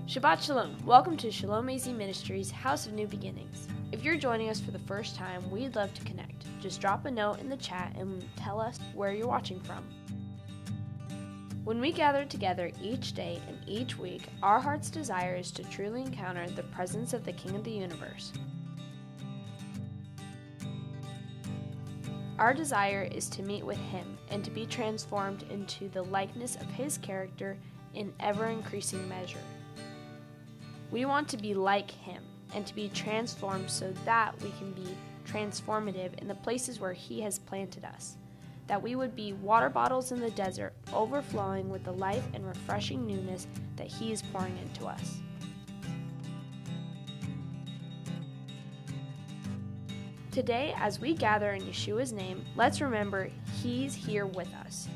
Shabbat Shalom. Welcome to Shalom AZ Ministries, House of New Beginnings. If you're joining us for the first time, we'd love to connect. Just drop a note in the chat and tell us where you're watching from. When we gather together each day and each week, our heart's desire is to truly encounter the presence of the King of the universe. Our desire is to meet with Him and to be transformed into the likeness of His character in ever-increasing measure. We want to be like Him and to be transformed so that we can be transformative in the places where He has planted us, that we would be water bottles in the desert overflowing with the life and refreshing newness that He is pouring into us. Today, as we gather in Yeshua's name, let's remember He's here with us.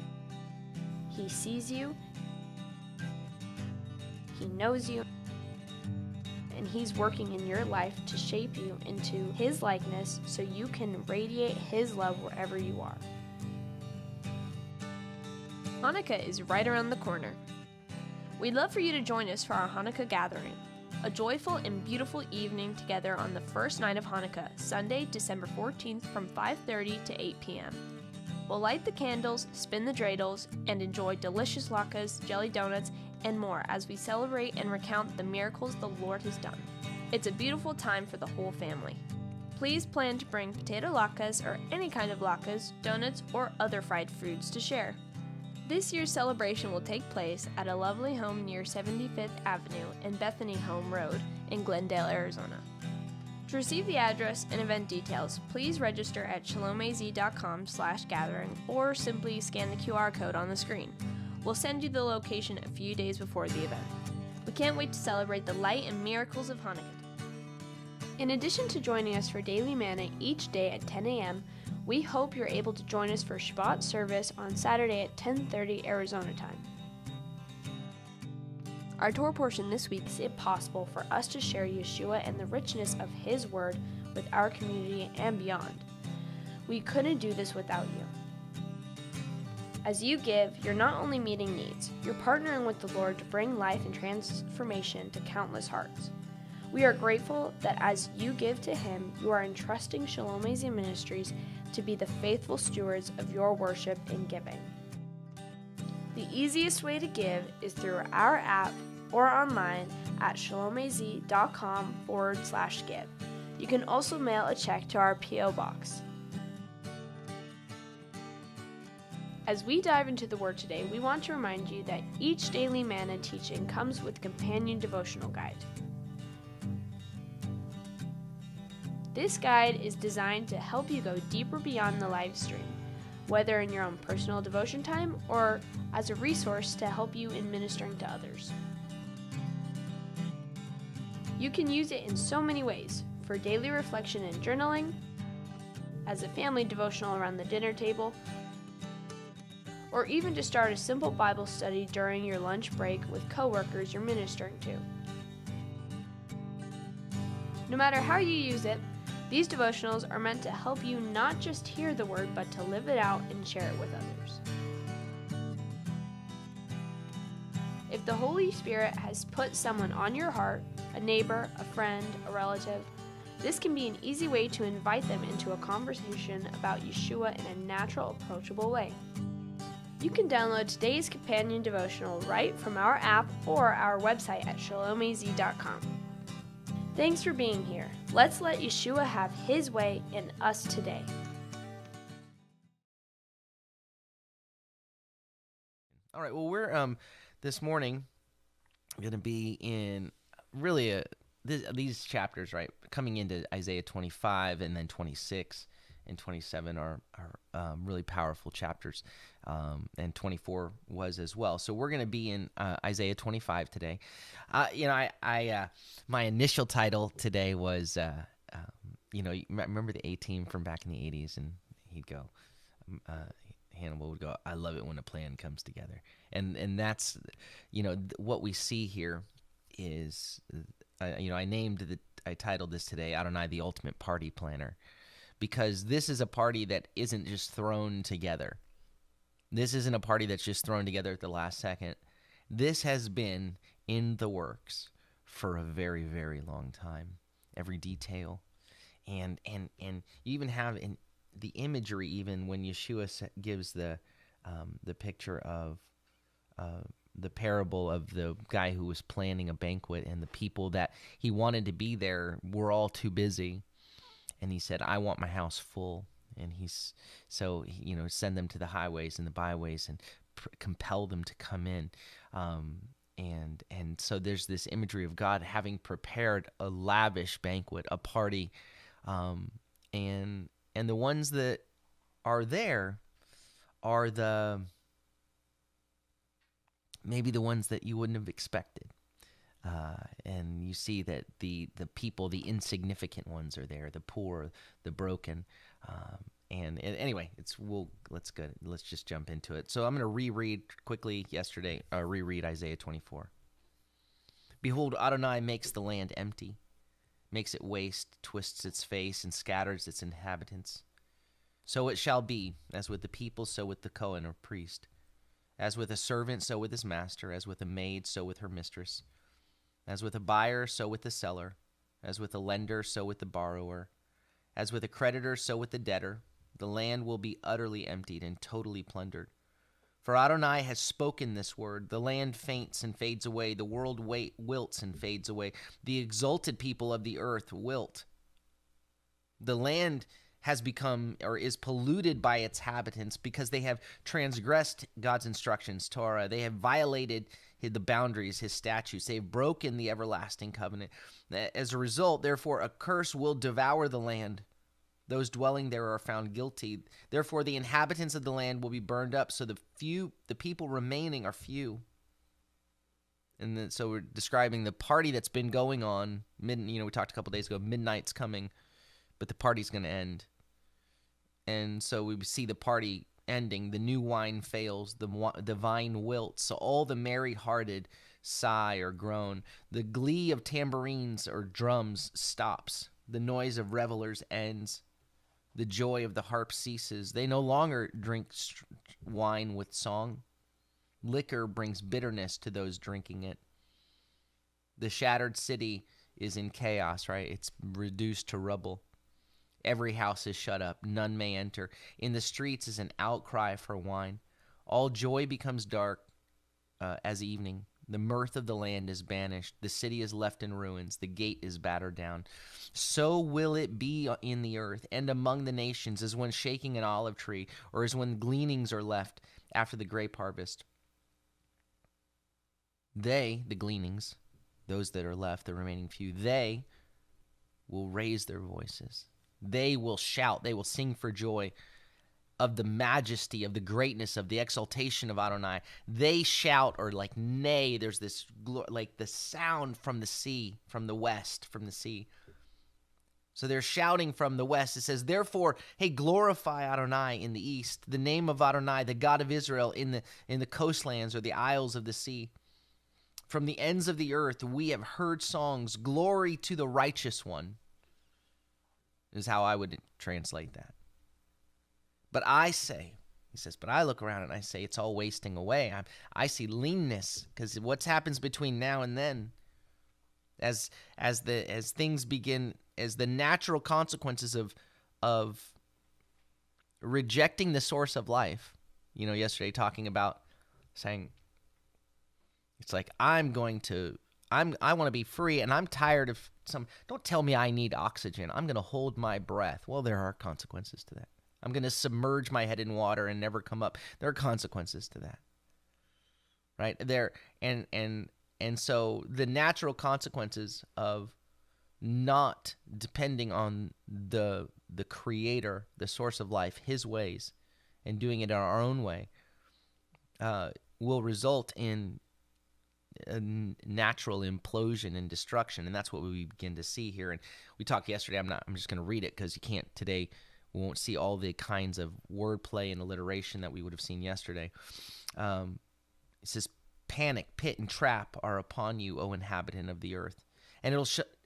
He sees you, He knows you, and He's working in your life to shape you into His likeness so you can radiate His love wherever you are. Hanukkah is right around the corner. We'd love for you to join us for our Hanukkah gathering, a joyful and beautiful evening together on the first night of Hanukkah, Sunday, December 14th from 5:30 to 8 p.m. We'll light the candles, spin the dreidels, and enjoy delicious latkes, jelly donuts, and more as we celebrate and recount the miracles the Lord has done. It's a beautiful time for the whole family. Please plan to bring potato latkes or any kind of latkes, donuts, or other fried foods to share. This year's celebration will take place at a lovely home near 75th Avenue and Bethany Home Road in Glendale, Arizona. To receive the address and event details, please register at shalomaz.com/gathering or simply scan the QR code on the screen. We'll send you the location a few days before the event. We can't wait to celebrate the light and miracles of Hanukkah. In addition to joining us for Daily Manna each day at 10 a.m., we hope you're able to join us for Shabbat service on Saturday at 10:30 Arizona time. Our Torah portion this week is it possible for us to share Yeshua and the richness of His Word with our community and beyond. We couldn't do this without you. As you give, you're not only meeting needs, you're partnering with the Lord to bring life and transformation to countless hearts. We are grateful that as you give to Him, you are entrusting Shalom AZ Ministries to be the faithful stewards of your worship and giving. The easiest way to give is through our app or online at shalomaz.com/give. You can also mail a check to our P.O. Box. As we dive into the Word today, we want to remind you that each Daily Manna teaching comes with a companion devotional guide. This guide is designed to help you go deeper beyond the live stream, whether in your own personal devotion time or as a resource to help you in ministering to others. You can use it in so many ways, for daily reflection and journaling, as a family devotional around the dinner table, or even to start a simple Bible study during your lunch break with coworkers you're ministering to. No matter how you use it, these devotionals are meant to help you not just hear the Word, but to live it out and share it with others. If the Holy Spirit has put someone on your heart, a neighbor, a friend, a relative, this can be an easy way to invite them into a conversation about Yeshua in a natural, approachable way. You can download today's companion devotional right from our app or our website at shalomaz.com. Thanks for being here. Let's let Yeshua have His way in us today. All right, well, we're this morning going to be in really these chapters, right, coming into Isaiah 25 and then 26 and 27 are really powerful chapters, and 24 was as well. So we're going to be in Isaiah 25 today. My initial title today was, remember the A-Team from back in the 80s, and he'd go, Hannibal would go, "I love it when a plan comes together," and that's, what we see here is, I titled this today, Adonai, the ultimate party planner. Because this is a party that isn't just thrown together. This isn't a party that's just thrown together at the last second. This has been in the works for a very, very long time. Every detail. And you even have in the imagery, even when Yeshua gives the picture of the parable of the guy who was planning a banquet, and the people that he wanted to be there were all too busy, and he said, "I want my house full." And send them to the highways and the byways and compel them to come in. And so there's this imagery of God having prepared a lavish banquet, a party, and the ones that are there are maybe the ones that you wouldn't have expected. And you see that the people, the insignificant ones are there, the poor, the broken. And anyway, let's just jump into it. So I'm going to reread Isaiah 24. Behold, Adonai makes the land empty, makes it waste, twists its face, and scatters its inhabitants. So it shall be, as with the people, so with the Kohen or priest. As with a servant, so with his master. As with a maid, so with her mistress. As with a buyer, so with the seller. As with a lender, so with the borrower. As with a creditor, so with the debtor. The land will be utterly emptied and totally plundered. For Adonai has spoken this word. The land faints and fades away. The world wilts and fades away. The exalted people of the earth wilt. The land has become or is polluted by its inhabitants because they have transgressed God's instructions, Torah. They have violated the boundaries, his statutes. They have broken the everlasting covenant. As a result, therefore, a curse will devour the land. Those dwelling there are found guilty. Therefore, the inhabitants of the land will be burned up, so the people remaining are few. And then, so we're describing the party that's been going on. We talked a couple days ago, midnight's coming, but the party's going to end. And so we see the party ending. The new wine fails. The vine wilts. So all the merry-hearted sigh or groan. The glee of tambourines or drums stops. The noise of revelers ends. The joy of the harp ceases. They no longer drink wine with song. Liquor brings bitterness to those drinking it. The shattered city is in chaos, right? It's reduced to rubble. Every house is shut up. None may enter. In the streets is an outcry for wine. All joy becomes dark as evening. The mirth of the land is banished. The city is left in ruins. The gate is battered down. So will it be in the earth and among the nations, as when shaking an olive tree, or as when gleanings are left after the grape harvest. They, the gleanings, those that are left, the remaining few, they will raise their voices. They will shout. They will sing for joy of the majesty, of the greatness, of the exaltation of Adonai. They shout or neigh. There's this the sound from the sea, from the west, from the sea. So they're shouting from the west. It says, therefore, hey, glorify Adonai in the east, the name of Adonai, the God of Israel, in the coastlands or the isles of the sea. From the ends of the earth, we have heard songs. Glory to the righteous one, is how I would translate that. But I say, he says, but I look around and I say it's all wasting away. I see leanness, because what happens between now and then, as things begin, as the natural consequences of rejecting the source of life. Yesterday talking about saying, it's like I want to be free, and I'm tired of don't tell me I need oxygen. I'm going to hold my breath. Well, there are consequences to that. I'm going to submerge my head in water and never come up. There are consequences to that. Right? And so the natural consequences of not depending on the creator, the source of life, his ways, and doing it in our own way, will result in a natural implosion and destruction. And that's what we begin to see here. And we talked yesterday, I'm just going to read it because you can't today. We won't see all the kinds of wordplay and alliteration that we would have seen yesterday. It says, panic, pit, and trap are upon you, O inhabitant of the earth. And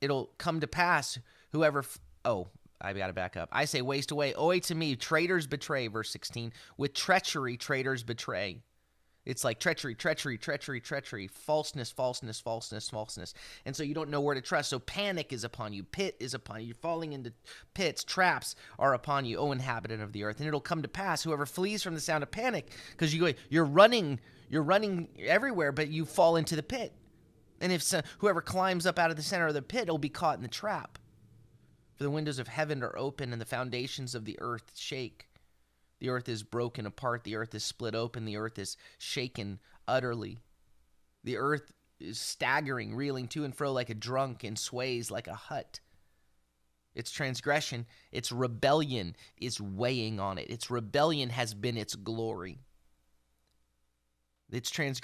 it'll come to pass, whoever... I got to back up. I say, waste away. Oi to me, traitors betray, verse 16. With treachery, traitors betray. It's like treachery, falseness. And so you don't know where to trust. So panic is upon you. Pit is upon you. You're falling into pits. Traps are upon you, O inhabitant of the earth. And it'll come to pass, whoever flees from the sound of panic, because you're running everywhere, but you fall into the pit. And if whoever climbs up out of the center of the pit will be caught in the trap. For the windows of heaven are open, and the foundations of the earth shake. The earth is broken apart. The earth is split open. The earth is shaken utterly. The earth is staggering, reeling to and fro like a drunk, and sways like a hut. Its transgression, its rebellion is weighing on it. Its rebellion has been its glory. Its transgression